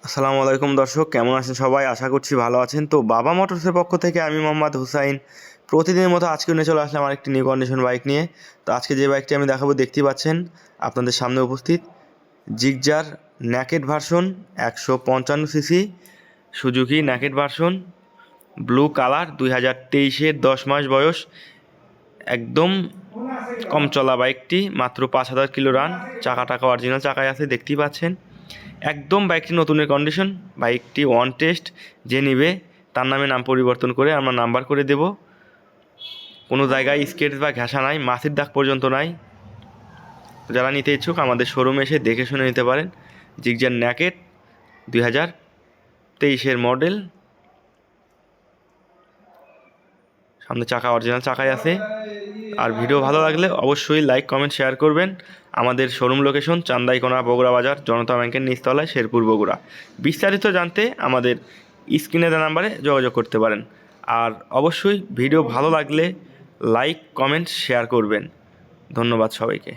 আসসালামু আলাইকুম দর্শক, কেমন আছেন সবাই? আশা করছি ভালো আছেন। তো বাবা মোটরসের পক্ষ থেকে আমি মোহাম্মদ হুসাইন প্রতিদিনের মতো আজকে নিয়ে চলে আসলাম আরেকটি নিউ কন্ডিশন বাইক নিয়ে। তো আজকে যে বাইকটি আমি দেখাবো দেখতেই পাচ্ছেন আপনাদের সামনে উপস্থিত Gixxer naked version 155 CC Suzuki naked version blue colour 2023-এর 10 মাস বয়স, একদম কম চলা বাইকটি, মাত্র 5000 কিলো রান, চাকা টাকা অরিজিনাল চাকায় আছে দেখতেই পাচ্ছেন। একদম বাইকটি নতুনের কন্ডিশন। বাইকটি ওয়ান টেস্ট, যে নিবে তার নামে নাম পরিবর্তন করে আমরা নাম্বার করে দেব। কোনো জায়গায় স্কেচ বা ঘেঁষা নাই, মাছির দাগ পর্যন্ত নাই। যারা নিতে ইচ্ছুক আমাদের শোরুমে এসে দেখে শুনে নিতে পারেন। জিগজার ন্যাকেড 2023-এর মডেল, সামনে চাকা অরিজিনাল চাকায় আছে। আর ভিডিও ভালো লাগলে অবশ্যই লাইক কমেন্ট শেয়ার করবেন। আমাদের শোরুম লোকেশন চান্দাইকোনা বগুড়া বাজার, জনতা ব্যাংকের নিচতলায়, শেরপুর বগুড়া। বিস্তারিত জানতে আমাদের স্ক্রিনে দেওয়া নাম্বারে যোগাযোগ করতে পারেন। আর অবশ্যই ভিডিও ভালো লাগলে লাইক কমেন্ট শেয়ার করবেন। ধন্যবাদ সবাইকে।